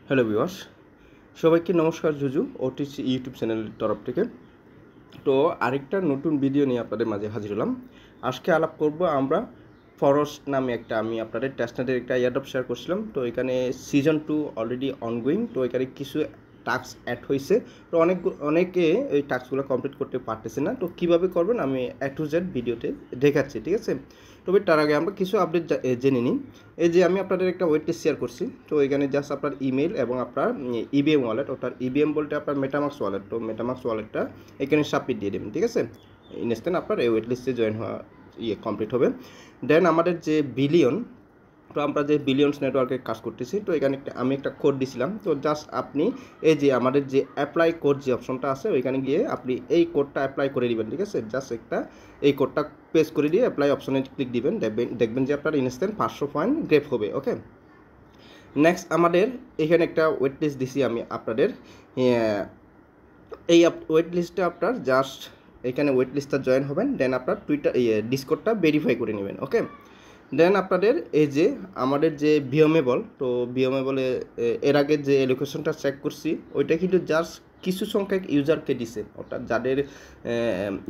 Hello viewers, সবাইকে নমস্কার। জুজু OTC YouTube চ্যানেলের তরফ থেকে তো আরেকটা নতুন ভিডিও নিয়ে আপনাদের মাঝে হাজির হলাম। আজকে আলাপ করব আমরা ফরস্ট নামে আমি আপনাদের টেস্টনেটের একটা এয়ারড্রপ শেয়ার করছিলাম। তো এখানে সিজন 2 অলরেডি অনগোয়িং। তো এখানে কিছু টাস্ক অ্যাড হয়েছে। তো অনেকে এই টাস্কগুলো কমপ্লিট করতে পারতেছে না। তো কীভাবে করবেন আমি A to Z ভিডিওতে দেখাচ্ছি, ঠিক আছে? তবে তার আগে আমরা কিছু আপডেট জেনে নিই। এই যে আমি আপনাদের একটা ওয়েট লিস্ট শেয়ার করছি। তো এখানে জাস্ট আপনার ইমেল এবং আপনার ইবিএম ওয়ালেট, অর্থাৎ ইবিএম বলতে আপনার মেটামাক্স ওয়ালেট। তো মেটামাক্স ওয়ালেটটা এখানে সাবমিট দিয়ে দেবেন, ঠিক আছে? ইনস্ট্যান্ট আপনার এই ওয়েট লিস্টে জয়েন হওয়া কমপ্লিট হবে। দেন আমাদের যে বিলিয়ন, তো আমরা যে বিলিয়নস নেটওয়ার্কে কাজ করতেছি, তো এখানে আমি একটা কোড দিছিলাম। তো জাস্ট আপনি এই যে আমাদের যে অ্যাপ্লাই কোড যে অপশনটা আছে ওইখানে গিয়ে আপনি এই কোডটা অ্যাপ্লাই করে দিবেন, ঠিক আছে? জাস্ট এই কোডটা পেস্ট করে দিয়ে অ্যাপ্লাই অপশনে ক্লিক দিবেন, দেখবেন যে আপনার ইনস্ট্যান্ট 500 পয়েন্ট গ্রেপ হবে। ওকে, নেক্সট আমাদের এখানে একটা ওয়েট লিস্ট দিছি আমি আপনাদের। এই ওয়েট লিস্টে আপনার জাস্ট এখানে ওয়েট লিস্টটা জয়েন হবেন। দেন আপনার ডিসকর্ডটা ভেরিফাই করে নেবেন। ওকে, দেন আপনাদের এই যে আমাদের যে বিওমেবল, তো বিওমেবলে এর আগে যে এলোকেশনটা চেক করছি ওইটা কিন্তু জাস্ট কিছু সংখ্যক ইউজারকে দিছে, অর্থাৎ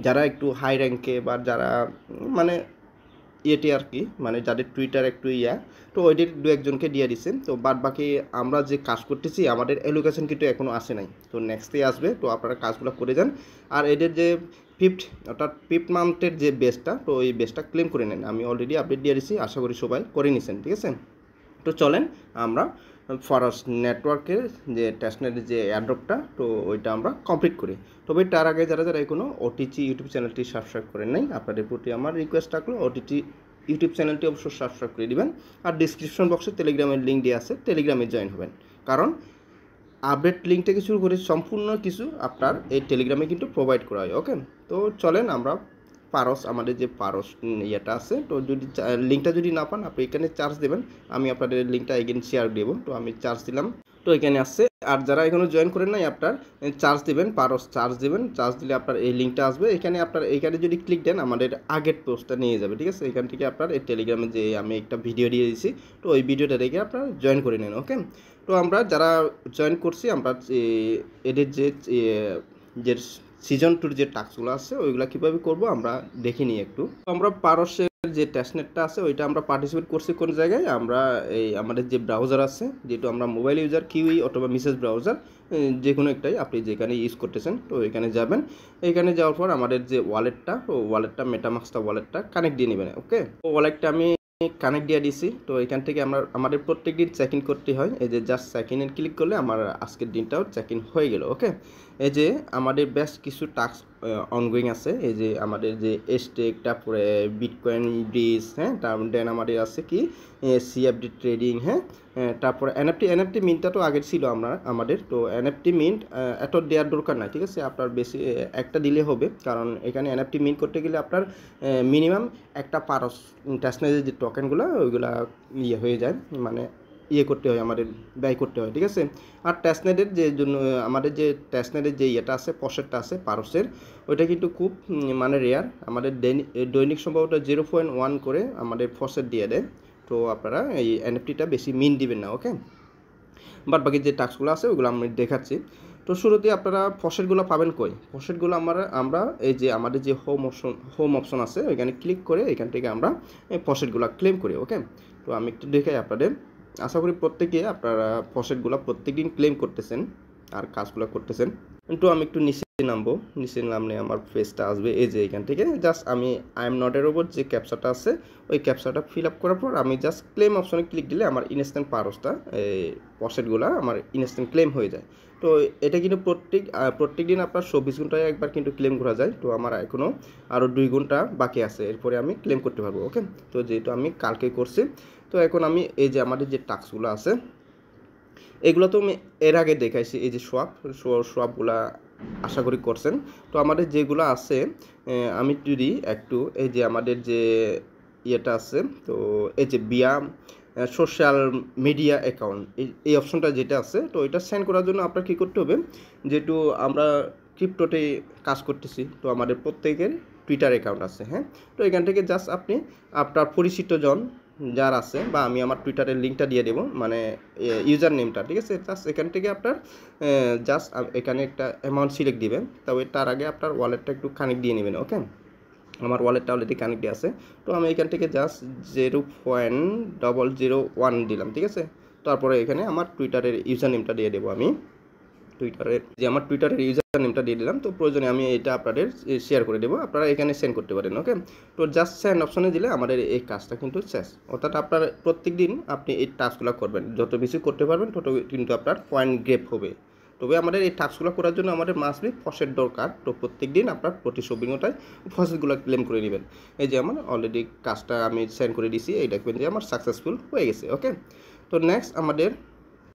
যারা একটু হাই র্যাঙ্কে বা যারা মানে ইয়েটি আর কি, মানে যাদের টুইটার একটু তো ওইটির দু একজনকে দিয়ে দিছে। তো বাদ বাকি আমরা যে কাজ করতেছি আমাদের এলোকেশন কিন্তু এখনও আসে নাই। তো নেক্সটে আসবে। তো আপনারা কাজগুলো করে যান। আর এদের যে অর্থাৎ ফিফথ মান্থের যে বেসটা, তো এই বেসটা ক্লেম করে নেন। আমি অলরেডি আপডেট দিয়ে দিচ্ছি, আশা করি সবাই করে নিছেন, ঠিক আছে? তো চলেন আমরা ফরস্ট নেটওয়ার্কের যে টেস্টনেটের যে এয়ারড্রপটা, তো ওইটা আমরা কমপ্লিট করি। তবে তার আগে যারা এখনও ওটিটি ইউটিউব চ্যানেলটি সাবস্ক্রাইব করেন নাই, আপনাদের প্রতি আমার রিকোয়েস্ট থাকলো ওটিটি ইউটিউব চ্যানেলটি অবশ্যই সাবস্ক্রাইব করে দিবেন। আর ডিসক্রিপশন বক্সে টেলিগ্রামের লিঙ্ক দিয়ে আছে, টেলিগ্রামে জয়েন হবেন। কারণ আপডেট লিঙ্ক থেকে শুরু করে সম্পূর্ণ কিছু আপনার এই টেলিগ্রামে কিন্তু প্রোভাইড করা হয়। ওকে, তো চলেন আমরা আমাদের যে পারস ইয়েটা আছে, তো যদি লিঙ্কটা যদি না পান আপনি এখানে চার্জ দেবেন। আমি আপনাদের লিঙ্কটা এগেন শেয়ার দেবো। তো আমি চার্জ দিলাম, তো এখানে আসছে। আর যারা এখনও জয়েন করেন নাই আপনার চার্জ দেবেন, চার্জ দেবেন। চার্জ দিলে আপনার এই লিঙ্কটা আসবে। এখানে যদি ক্লিক দেন আমাদের আগের পোস্টটা নিয়ে যাবে, ঠিক আছে? এখান থেকে আপনার এই টেলিগ্রামে যে আমি একটা ভিডিও দিয়ে দিয়েছি, তো ওই ভিডিওটা দেখে আপনারা জয়েন করে নেন। ওকে, তো আমরা যারা জয়েন করছি আমরা এদের যে সিজন 2 যে টাস্কগুলো আছে ওইগুলো কীভাবে করবো আমরা দেখে নিই একটু। আমরা পারসের যে টেস্টনেটটা আছে ওইটা আমরা পার্টিসিপেট করছি কোন জায়গায়, আমরা এই আমাদের যে ব্রাউজার আছে, যেহেতু আমরা মোবাইল ইউজার কিউই অথবা মিসেস ব্রাউজার যে কোনো একটাই আপনি যেখানে ইউজ করতেছেন, তো এখানে যাবেন। এখানে যাওয়ার পর আমাদের যে ওয়ালেটটা মেটামাক্সটা ওয়ালেটটা কানেক্ট দিয়ে নেবেন। ওকে, তো ওয়ালেটটা আমি কানেক্ট দিয়ে দিছি। তো এখান থেকে আমাদের প্রত্যেক দিন চেক ইন করতে হয়। এই যে জাস্ট চেক ইনে ক্লিক করলে আমার আজকের দিনটাও চেক ইন হয়ে গেল। ওকে, এই যে আমাদের বেশ কিছু টাস্ক অনগোয়িং আছে। এই যে আমাদের যে স্টেক, তারপরে বিটকয়েন ব্রিজ, হ্যাঁ, দেন আমাদের আছে কি সিএফডি ট্রেডিং, হ্যাঁ, তারপরে এনএফটি মিন্টটা তো আগে ছিল আমাদের। তো এনএফটি মিন্ট এত দেওয়ার দরকার নাই, ঠিক আছে? আপনার বেশি একটা দিলে হবে, কারণ এখানে এনএফটি মিন্ট করতে গেলে আপনার মিনিমাম একটা পারস টেস্টনেটের যে টোকেনগুলো ওইগুলা হয়ে যায়, মানে করতে হয়, আমাদের ব্যয় করতে হয়, ঠিক আছে? আর টেস্টনেটের যে জন্য আমাদের যে টেস্টনেটের যে ইয়েটা আছে, প্রসেসটা আছে পারসের, ওইটা কিন্তু খুব মানে রেয়ার। আমাদের দৈনিক সম্ভবত 0.1 করে আমাদের ফসেট দিয়ে দেয়। তো আপনারা এই এনএফটিটা বেশি মিন দিবেন না। ওকে, বাট বাকি যে টাস্কগুলো আছে ওইগুলো আমি দেখাচ্ছি। তো শুরুতে আপনারা ফসেটগুলো পাবেন কই? ফসেটগুলো আমরা এই যে আমাদের যে হোম অপশন আছে ওইখানে ক্লিক করে এখান থেকে আমরা এই ফসেটগুলো ক্লেম করি। ওকে, তো আমি একটু দেখাই আপনাদের। আশা করি প্রত্যেকে আপনারা ফসেটগুলো প্রত্যেকদিন ক্লেম করতেছেন আর কাজগুলো করতেছেন। তো আমি একটু নিচে নামলে আমার ফেসটা আসবে। এই যে এখান থেকে জাস্ট আমি আই এম নট এর ওপর যে ক্যাপচাটা আছে ওই ক্যাপচাটা ফিল আপ করার পর আমি জাস্ট ক্লেম অপশনে ক্লিক দিলে আমার ইনস্ট্যান্ট পারসটা ফসেটগুলো আমার ইনস্ট্যান্ট ক্লেম হয়ে যায়। তো এটা কিন্তু প্রত্যেক দিন আপনার 24 ঘন্টায় একবার কিন্তু ক্লেম করা যায়। তো আমার এখনও আরও 2 ঘন্টা বাকি আছে, এরপরে আমি ক্লেম করতে পারবো। ওকে, তো যেহেতু আমি কালকে করছি, তো এখন আমি এই যে আমাদের যে টাস্কগুলো আছে এগুলো তো আমি এর আগে দেখাইছি। এই যে সোয়াপগুলা আশা করি করছেন। তো আমাদের যেগুলো আছে আমি যদি একটু এই যে আমাদের যে ইয়েটা আছে, তো এই যে বিয়া সোশ্যাল মিডিয়া অ্যাকাউন্ট এই অপশনটা যেটা আছে, তো এটা সেন্ড করার জন্য আপনার কী করতে হবে, যেহেতু আমরা ক্রিপ্টোতে কাজ করতেছি, তো আমাদের প্রত্যেকের টুইটার অ্যাকাউন্ট আছে, হ্যাঁ। তো এখান থেকে জাস্ট আপনি আপনার পরিচিত জন যার আছে, বা আমি আমার টুইটারের লিঙ্কটা দিয়ে দেবো, মানে ইউজার নেমটা, ঠিক আছে। জাস্ট এখান থেকে আপনার জাস্ট এখানে একটা অ্যামাউন্ট সিলেক্ট দিবেন, তবে তার আগে আপনার ওয়ালেটটা একটু কানেক্ট দিয়ে নেবেন। ওকে, আমার ওয়ালেটটা অলরেডি কানেক্ট আছে। তো আমি এখান থেকে জাস্ট 0.001 দিলাম, ঠিক আছে। তারপরে এখানে আমার টুইটারের ইউজার নেমটা দিয়ে দেবো। আমি আমার টুইটারের ইউজার নেমটা দিয়ে দিলাম। তো প্রয়োজনে আমি এটা আপনাদের শেয়ার করে দেবো, আপনারা এখানে সেন্ড করতে পারেন। ওকে, তো জাস্ট সেন্ড অপশনে দিলে আমাদের এই কাজটা কিন্তু শেষ। অর্থাৎ আপনার প্রত্যেক দিন আপনি এই টাস্কগুলো করবেন, যত বেশি করতে পারবেন তত কিন্তু আপনার পয়েন্ট গ্রেপ হবে। তবে আমাদের এই টাস্কগুলো করার জন্য আমাদের মাসলি ফসেট দরকার। তো প্রত্যেক দিন আপনার প্রতি 24 ঘন্টায় ফসেটগুলো ক্লেম করে নেবেন। এই যে আমার অলরেডি কাজটা আমি সেন্ড করে দিয়েছি, এই দেখবেন যে আমার সাকসেসফুল হয়ে গেছে। ওকে, তো নেক্সট আমাদের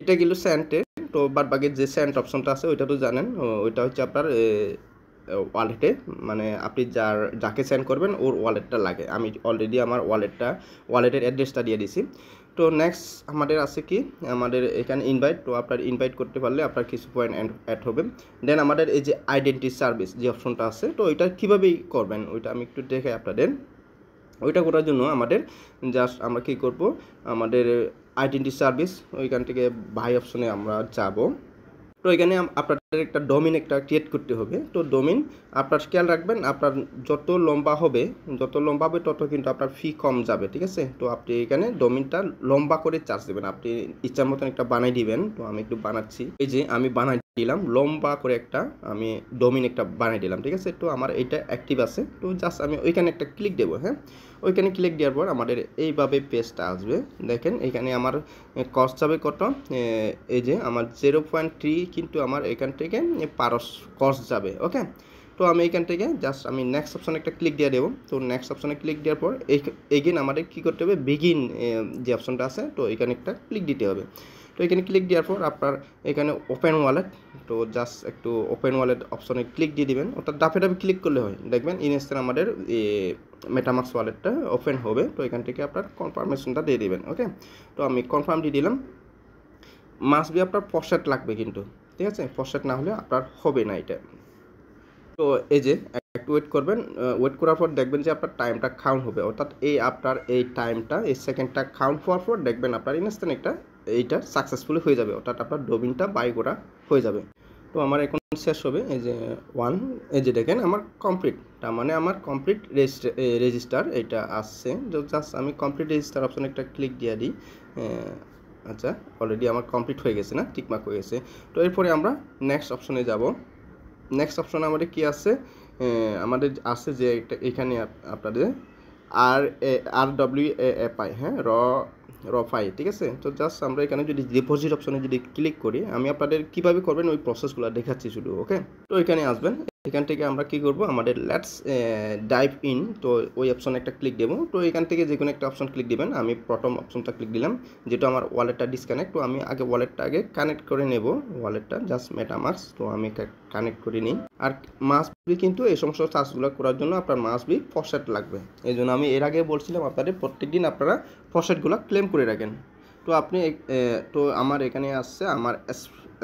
এটা গেল স্যান্টে। তো বাদ বাকি যে স্যান্ট অপশনটা আছে ওইটা তো জানেন, ওইটা হচ্ছে আপনার ওয়ালেটে, মানে আপনি যাকে সেন্ড করবেন ওর ওয়ালেটটা লাগে। আমি অলরেডি আমার ওয়ালেটের অ্যাড্রেসটা দিয়ে দিছি। তো নেক্সট আমাদের আছে কি, আমাদের এখানে ইনভাইট। তো আপনার ইনভাইট করতে পারলে আপনার কিছু পয়েন্ট অ্যাড হবে। দেন আমাদের এই যে আইডেন্টি সার্ভিস যে অপশনটা আছে, তো ওইটা কীভাবেই করবেন ওইটা আমি একটু দেখে আপনাদের। ওইটা করার জন্য আমাদের জাস্ট আমরা কী করব, আমাদের আইডেন্টি সার্ভিস ওইখান থেকে বাই অপশনে আমরা যাব। তো এখানে আপনাদের একটা ডোমিন একটা ক্রিয়েট করতে হবে। তো ডোমিন আপনার খেয়াল রাখবেন, আপনার যত লম্বা হবে তত কিন্তু আপনার ফি কম যাবে, ঠিক আছে। তো আপনি এখানে ডোমিনটা লম্বা করে চার্জ দেবেন, আপনি ইচ্ছার মতন একটা বানাই দিবেন। তো আমি একটু বানাচ্ছি, এই যে আমি বানাই দিলাম লম্বা করে একটা, আমি ডোমিন একটা বানাই দিলাম, ঠিক আছে। তো আমার এইটা অ্যাক্টিভ আছে। তো জাস্ট আমি ওইখানে একটা ক্লিক দেবো। হ্যাঁ, ওইখানে ক্লিক দেওয়ার পর আমাদের এইভাবে পেজটা আসবে। দেখেন এখানে আমার কস্ট যাবে কত, এই যে আমার 0.3 কিন্তু আমার এখান থেকে কস্ট যাবে। ওকে, তো আমি এখান থেকে জাস্ট আমি নেক্সট অপশনে একটা ক্লিক দিয়ে দেবো। তো নেক্সট অপশনে ক্লিক দেওয়ার পর এগেন আমাদের কী করতে হবে, বিগিন যে অপশনটা আছে, তো এখানে একটা ক্লিক দিতে হবে। তো এখানে ক্লিক দেওয়ার পর আপনার এখানে ওপেন ওয়ালেট, তো জাস্ট একটু ওপেন ওয়ালেট অপশনে ক্লিক দিয়ে দিবেন। অর্থাৎ ডাফে ক্লিক করলে হয়, দেখবেন ইনস্ট্যান্ট আমাদের মেটামাক্স ওয়ালেটটা ওপেন হবে। তো এখান থেকে আপনার কনফার্মেশনটা দিয়ে দিবেন। ওকে, তো আমি কনফার্ম দিয়ে দিলাম। মাস্ট বি আপনার ফসেট লাগবে কিন্তু, ঠিক আছে, ফসেট না হলে আপনার হবে না এটা। তো এই যে একটু ওয়েট করবেন, ওয়েট করার পর দেখবেন যে আপনার টাইমটা কাউন্ট হবে। অর্থাৎ আপনার এই টাইমটা, এই সেকেন্ডটা কাউন্ট হওয়ার পর দেখবেন আপনার ইনস্ট্যান্ট এইটা সাকসেসফুলি হয়ে যাবে, অর্থাৎ আপনার ডোমিনটা বাই করা হয়ে যাবে। তো আমার এখন শেষ হবে, এই যে এই যে দেখেন আমার কমপ্লিট, তার মানে আমার কমপ্লিট রেজিস্টার এটা আসছে। জাস্ট আমি কমপ্লিট রেজিস্টার অপশনে একটা ক্লিক দিয়ে দিই। আচ্ছা, অলরেডি আমার কমপ্লিট হয়ে গেছে, না টিকমার্ক হয়ে গেছে। তো এরপরে আমরা নেক্সট অপশনে যাব। নেক্সট অপশনে আমাদের কি আছে, আমাদের আছে যে এখানে আপনাদের RWAFI, হ্যাঁ, রফাই, ঠিক আছে। তো জাস্ট আমরা এখানে যদি ডিপোজিট অপশনে যদি ক্লিক করি, আমি আপনাদের কীভাবে করবেন ওই প্রসেসগুলো দেখাচ্ছি শুধু। ওকে, তো এখানে আসবেন, এখান থেকে আমরা কি করব, আমাদের লেটস ডাইভ ইন, তো ওই অপশনে একটা ক্লিক দেবো। তো এখান থেকে যে কোনো একটা অপশন ক্লিক দিবেন। আমি প্রথম অপশনটা ক্লিক দিলাম, যেটা আমার ওয়ালেটটা ডিসকানেক্ট। তো আমি ওয়ালেটটা কানেক্ট করে নেব, ওয়ালেটটা জাস্ট মেটামাস্ক। তো আমি কানেক্ট করে নিই। আর মাস্ট বি কিন্তু এই সমস্ত কাজগুলো করার জন্য আপনার মাস্ট বি ফসেট লাগবে। এই জন্য আমি এর আগে বলছিলাম আপনাদের প্রত্যেকদিন আপনারা ফসেটগুলো ক্লেম করে রাখেন। তো আপনি তো আমার এখানে আসছে, আমার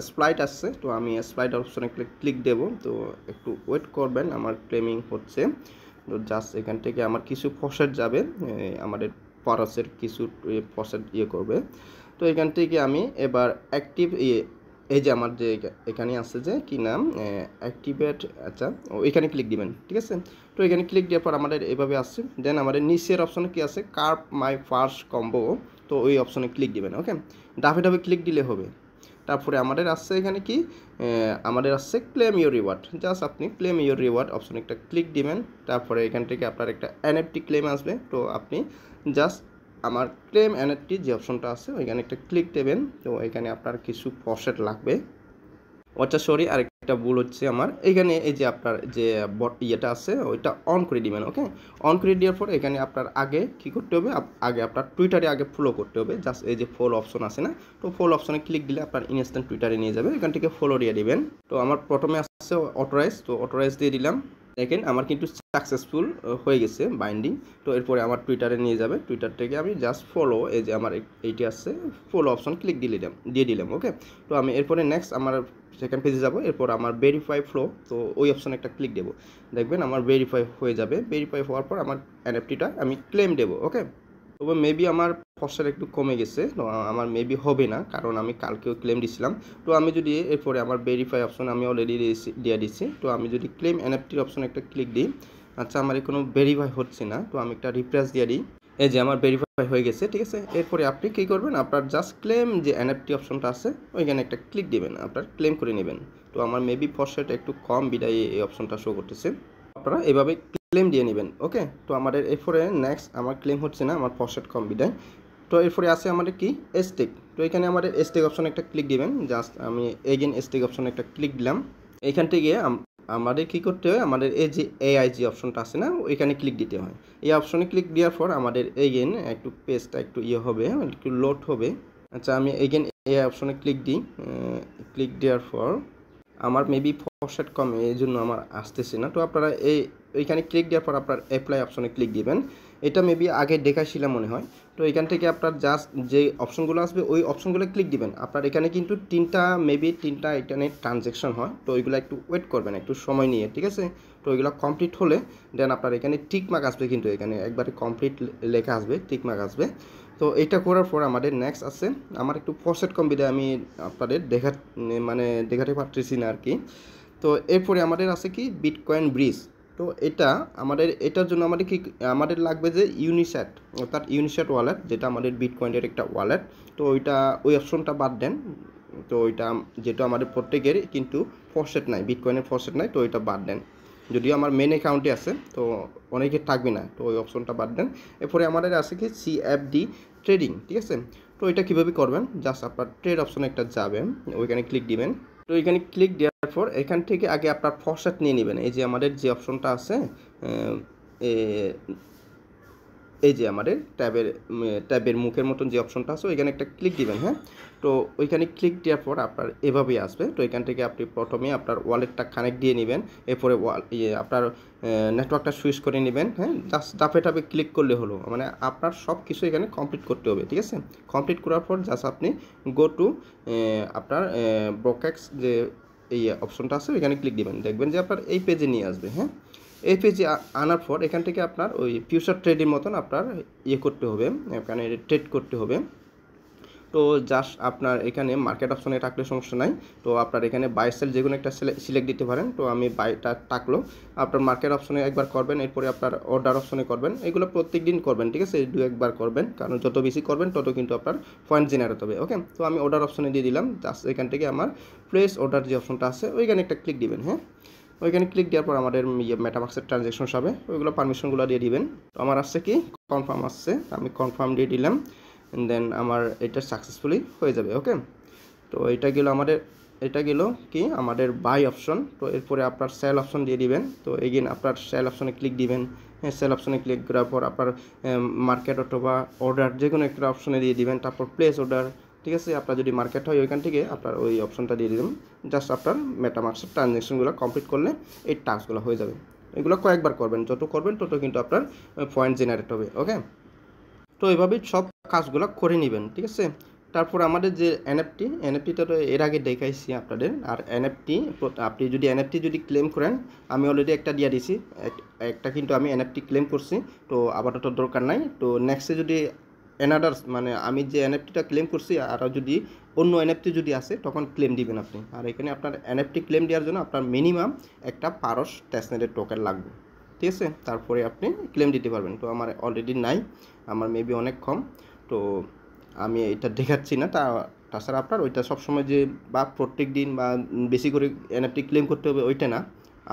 স্প্লাইট আসছে। তো আমি স্প্লাইট অপশনে ক্লিক দেব। তো একটু ওয়েট করবেন, আমার ক্লেমিং হচ্ছে। তো জাস্ট এখান থেকে আমার কিছু ফসেট যাবে, আমাদের পারসের কিছু ফসেট করবে। তো এখান থেকে আমি এবার অ্যাক্টিভ এই যে আমার যে এখানে আছে যে কি নাম, অ্যাক্টিভেট, আচ্ছা এখানে ক্লিক দিবেন, ঠিক আছে। তো এখানে ক্লিক দেওয়ার পর আমাদের এভাবে আসছে। দেন আমাদের নিচের অপশনে কি আছে, কার্ভ মাই ফার্স্ট কম্বো। তো ওই অপশনে ক্লিক দিবেন। ওকে, ডাফে ক্লিক দিলে হবে। তারপরে আমাদের আসছে এখানে কি, আমাদের আসছে ক্লেম ইউর রিওয়ার্ড। জাস্ট আপনি ক্লেম ইউর রিওয়ার্ড অপশনে একটা ক্লিক দিবেন। তারপরে এখান থেকে আপনার একটা NFT ক্লেম আসবে। তো আপনি জাস্ট আমার ক্লেম NFT যে অপশনটা আছে ওইখানে একটা ক্লিক দেবেন। তো এখানে আপনার কিছু ফসেট লাগবে। আচ্ছা সরি, আরেকটা ভুল হচ্ছে আমার, এইখানে এই যে আপনার যে ইয়েটা আছে ওইটা অন করে দিবেন। ওকে, অন করে দেওয়ার পর এখানে আপনার আগে কী করতে হবে, আগে আপনার টুইটারে আগে ফলো করতে হবে। জাস্ট এই যে ফলো অপশন আছে না, তো ফলো অপশনে ক্লিক দিলে আপনার ইনস্ট্যান্ট টুইটারে নিয়ে যাবে। এখান থেকে ফলো দিয়ে দিবেন। তো আমার প্রথমে আসছে অথরাইজ, তো অথরাইজ দিয়ে দিলাম। দেখেন আমার কিন্তু সাকসেসফুল হয়ে গেছে বাইন্ডিং। তো এরপরে আমার টুইটারে নিয়ে যাবে। টুইটার থেকে আমি জাস্ট ফলো, এই যে আমার এইটি আসছে, ফলো অপশন ক্লিক দিয়ে দিলাম। ওকে, তো আমি এরপরে নেক্সট আমার সেকেন্ড পেজে যাব। এরপর আমার ভেরিফাই ফ্লো, তো ওই অপশনে একটা ক্লিক দেবো। দেখবেন আমার ভেরিফাই হয়ে যাবে। ভেরিফাই হওয়ার পর আমার NFTটা আমি ক্লেম দেবো। ওকে, তবে মেবি আমার ফসল একটু কমে গেছে, তো আমার মেবি হবে না, কারণ আমি কালকেও ক্লেম দিছিলাম। তো আমি যদি এরপরে আমার ভেরিফাই অপশন আমি অলরেডি দিয়ে দিচ্ছি, তো আমি যদি ক্লেম এনএফটির অপশন একটা ক্লিক দিই, আচ্ছা আমার কোনো ভেরিফাই হচ্ছে না, তো আমি একটা রিফ্রেশ দিয়ে দিই। এই যে আমার ভেরিফাই হয়ে গেছে, ঠিক আছে। এরপরে আপনি কী করবেন, আপনার জাস্ট ক্লেম যে এনএফটি অপশনটা আছে ওইখানে একটা ক্লিক দিবেন, আপনার ক্লেম করে নেবেন। তো আমার মেবি ফসলটা একটু কম বিদায় এই অপশনটা শো করতেছে, আপনারা এভাবে ক্লেম দিয়ে নেবেন। ওকে, তো আমাদের এরপরে নেক্সট আমার ক্লেম হচ্ছে না, আমার প্রসেট কম বিদায়। তো এরপরে আছে আমাদের কি স্টেক, তো এখানে আমাদের স্টেক অপশন একটা ক্লিক দিবেন। জাস্ট আমি এগেন স্টেক অপশন একটা ক্লিক দিলাম। এইখান থেকে আমাদের কী করতে হয়, আমাদের এই যে এআইজি অপশনটা আছে না, ওইখানে ক্লিক দিতে হয়। এই অপশনে ক্লিক দেওয়ার পর আমাদের এগেন একটু পেজটা একটু হবে, একটু লোড হবে। আচ্ছা আমি এগেন এই অপশনে ক্লিক দিই। ক্লিক দেওয়ার পর আমার মেবি ফরম্যাট কমে, এই জন্য আমার আসতেছে না। তো আপনারা এইখানে ক্লিক দেওয়ার পর আপনার অ্যাপ্লাই অপশনে ক্লিক দিবেন। এটা মেবি আগে দেখাইছিলাম মনে হয়। তো এখান থেকে আপনার জাস্ট যে অপশনগুলো আসবে ওই অপশনগুলো ক্লিক দিবেন। আপনার এখানে কিন্তু তিনটা এখানে ট্রানজ্যাকশন হয়, তো ওইগুলো একটু ওয়েট করবেন, একটু সময় নিয়ে, ঠিক আছে। তো ওইগুলো কমপ্লিট হলে দেন আপনার এখানে টিক মার্ক আসবে, কিন্তু এখানে একবারে কমপ্লিট লেখা আসবে, টিক মার্ক আসবে। তো এটা করার পর আমাদের নেক্সট আছে, আমার একটু প্রসেট কম বিধায় আমি আপনাদের দেখাতে পারতেছি না আর কি। তো এরপরে আমাদের আছে কি বিটকয়েন ব্রিজ। তো এটার জন্য আমাদের লাগবে যে ইউনিস্যাট, অর্থাৎ ইউনিস্যাট ওয়ালেট, যেটা আমাদের বিটকয়েনের একটা ওয়ালেট। তো ওই অপশনটা বাদ দেন। তো ওইটা যেটা আমাদের প্রত্যেকের কিন্তু ফরসেট নাই, বিটকয়েনের ফরসেট নাই, তো ওইটা বাদ দেন। যদিও আমার মেন অ্যাকাউন্টে আছে, তো অনেকের থাকবে না, তো ওই অপশনটা বাদ দেন। এরপরে আমাদের আছে কি সিএফডি ট্রেডিং, ঠিক আছে। তো এটা কীভাবে করবেন, জাস্ট আপনার ট্রেড অপশনে একটা যাবেন, ওইখানে ক্লিক দিবেন। তো এখানে ক্লিক দেওয়ার পর এখান থেকে আগে আপনার ফরসেট নিয়ে নেবেন। এই যে আমাদের যে অপশনটা আছে, এই যে আমাদের ট্যাবের মুখের মতন যে অপশনটা আছে ওইখানে একটা ক্লিক দিবেন। হ্যাঁ, তো ওইখানে ক্লিক দেওয়ার পর আপনার এভাবেই আসবে। তো এখান থেকে আপনি প্রথমে আপনার ওয়ালেটটা কানেক্ট দিয়ে নেবেন, এরপরে আপনার নেটওয়ার্কটা সুইচ করে নেবেন। হ্যাঁ, জাস্ট টাপে ক্লিক করলে হলো, মানে আপনার সব কিছু এখানে কমপ্লিট করতে হবে, ঠিক আছে। কমপ্লিট করার পর জাস্ট আপনি গো টু আপনার ব্রোকেক্স যে এই অপশনটা আছে ওইখানে ক্লিক দিবেন, দেখবেন যে আপনার এই পেজে নিয়ে আসবে। হ্যাঁ, এই পেজে আনার পর এখান থেকে আপনার ওই ফিউচার ট্রেডের মতন আপনার করতে হবে, এখানে ট্রেড করতে হবে। তো জাস্ট আপনার এখানে মার্কেট অপশনে থাকলে সমস্যা নাই। তো আপনার এখানে বাই সেল যে কোনো একটা সিলেক্ট দিতে পারেন। তো আমি বাইটা থাকলো, আপনার মার্কেট অপশনে একবার করবেন, এরপরে আপনার অর্ডার অপশনে করবেন। এগুলো প্রত্যেক দিন করবেন, ঠিক আছে, একবার করবেন, কারণ যত বেশি করবেন তত কিন্তু আপনার পয়েন্ট জেনারেট হবে। ওকে, তো আমি অর্ডার অপশনে দিয়ে দিলাম। জাস্ট এখান থেকে আমার প্লেস অর্ডার যে অপশনটা আছে ওইখানে একটা ক্লিক দিবেন। হ্যাঁ, ওইখানে ক্লিক দেওয়ার পর আমাদের মেটামাক্সের ট্রানজ্যাকশন হবে, ওইগুলো পারমিশনগুলো দিয়ে দিবেন। তো আমার আসছে কি কনফার্ম আসছে, আমি কনফার্ম দিয়ে দিলাম, দেন আমার এটা সাকসেসফুলি হয়ে যাবে। ওকে, তো এটা গেল কি আমাদের বাই অপশন। তো এরপরে আপনার সেল অপশন দিয়ে দিবেন। তো এগেন আপনার সেল অপশনে ক্লিক দিবেন। হ্যাঁ, সেল অপশনে ক্লিক করার পর আপনার মার্কেট অথবা অর্ডার যে কোনো একটা অপশনে দিয়ে দিবেন, তারপর প্লেস অর্ডার, ঠিক আছে। আপনার যদি মার্কেট হয় ওইখান থেকে আপনার ওই অপশনটা দিয়ে দিবেন। জাস্ট আপনার মেটামাক্সের ট্রানজ্যাকশনগুলো কমপ্লিট করলে এই টাস্কগুলো হয়ে যাবে। এগুলো কয়েকবার করবেন, যত করবেন তত কিন্তু আপনার পয়েন্ট জেনারেট হবে। ওকে, তো এইভাবেই সব কাজগুলো করে নেবেন, ঠিক আছে। তারপর আমাদের যে এনএফটিটা তো এর আগে দেখাইছি আপনাদের। আর আপনি যদি এনএফটি ক্লেম করেন, আমি অলরেডি একটা দিয়ে দিছি, একটা কিন্তু আমি এনএফটি ক্লেম করছি, তো আপাতত দরকার নাই। তো নেক্সটে যদি অ্যানাদার্স মানে আমি যে এনএফটিটা ক্লেম করছি আর যদি অন্য এনএফটি যদি আসে তখন ক্লেম দিবেন আপনি। আর এখানে আপনার এনএফটি ক্লেম দেওয়ার জন্য আপনার মিনিমাম একটা পারস টেস্টনেটের টোকেন লাগবে, ঠিক আছে, তারপরে আপনি ক্লেম দিতে পারবেন। তো আমার অলরেডি নাই, আমার মেবি অনেক কম, তো আমি এটা দেখাচ্ছি না। তাছাড়া আপনার ওইটা সবসময় যে বা প্রত্যেক দিন বা বেশি করে এনএফটি ক্লেম করতে হবে ওইটা না।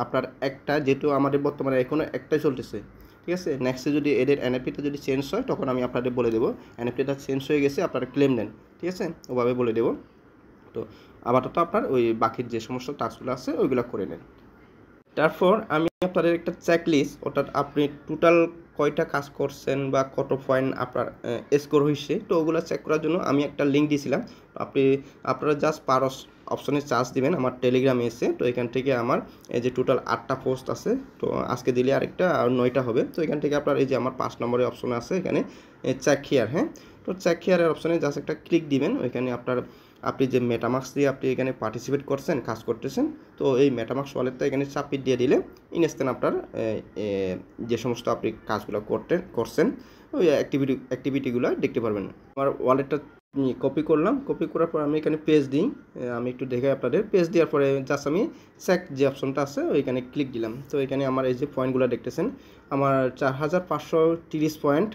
আপনার একটা, যেহেতু আমাদের বর্তমানে এখনও একটাই চলতেছে, ঠিক আছে, নেক্সটে যদি এদের এনএফটিটা যদি চেঞ্জ হয় তখন আমি আপনাদের বলে দেবো এনএফটিটা চেঞ্জ হয়ে গেছে, আপনারা ক্লেম নেন, ঠিক আছে, ওভাবে বলে দেবো। তো আপাতত আপনার ওই বাকির যে সমস্ত টাস্কগুলো আছে ওইগুলো করে নেন। তারপর আমি আপনাদের একটা চেকলিস্ট, অর্থাৎ আপনি টোটাল কয়টা কাজ করছেন বা কত পয়েন্ট আপনার স্কোর হয়েছে, তো ওগুলো চেক করার জন্য আমি একটা লিঙ্ক দিয়েছিলাম। আপনারা জাস্ট পারস অপশনে চার্জ দিবেন আমার টেলিগ্রামে এসে। তো এখান থেকে আমার এই যে টোটাল 8টা পোস্ট আছে, তো আজকে দিলে আরেকটা আর 9টা হবে। তো এখান থেকে আপনার এই যে আমার 5 নম্বরের অপশনে আছে এখানে চেক হিয়ার। হ্যাঁ, তো চেক হিয়ারের অপশনে জাস্ট একটা ক্লিক দিবেন। ওইখানে আপনি যে মেটামাক্স দিয়ে আপনি এখানে পার্টিসিপেট করছেন, কাজ করতেছেন, তো এই মেটামাক্স ওয়ালেটটা এখানে সাবমিট দিয়ে দিলে ইনস্ট্যান্ট আপনার যে সমস্ত আপনি কাজগুলো করছেন ওই অ্যাক্টিভিটিগুলো দেখতে পারবেন। আমার ওয়ালেটটা কপি করলাম, কপি করার পর আমি এখানে পেজ দিই। আমি একটু দেখে আপনাদের পেজ দেওয়ার পরে জাস্ট আমি চেক যে অপশনটা আছে ওইখানে ক্লিক দিলাম। তো এখানে আমার এই যে পয়েন্টগুলো দেখতেছেন, আমার 4530 পয়েন্ট,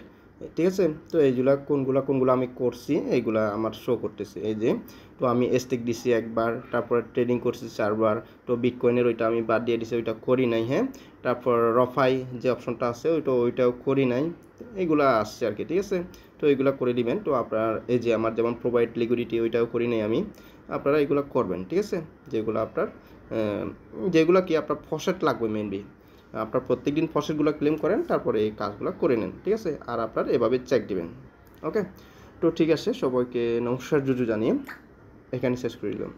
ঠিক আছে। তো এইগুলা কোনগুলো আমি করছি এইগুলা আমার শো করতেছে এই যে। তো আমি স্টেক দিছি একবার, তারপর ট্রেডিং করছি 4বার। তো বিটকয়েনের ওইটা আমি বাদ দিয়ে দিছি, ওইটা করি নাই, হ্যাঁ। তারপর রফাই যে অপশনটা আছে ওইটাও করি নাই। এইগুলা আসছে আর কি, ঠিক আছে। তো এইগুলা করে দিবেন। তো আপনার এই যে আমার যেমন প্রোভাইড লিকুইডিটি ওইটাও করি নাই আমি, আপনারা এগুলো করবেন, ঠিক আছে। যেগুলো কি আপনার ফসেট লাগবে মেনলি, আপনার প্রত্যেকদিন ফসেটগুলো ক্লেম করেন, তারপরে এই কাজগুলো করে নেন, ঠিক আছে। আর আপনার এভাবে চেক দিবেন, ওকে। তো ঠিক আছে, সবাইকে নমস্কার জুজু জানিয়ে এখানে শেষ করে দিলাম।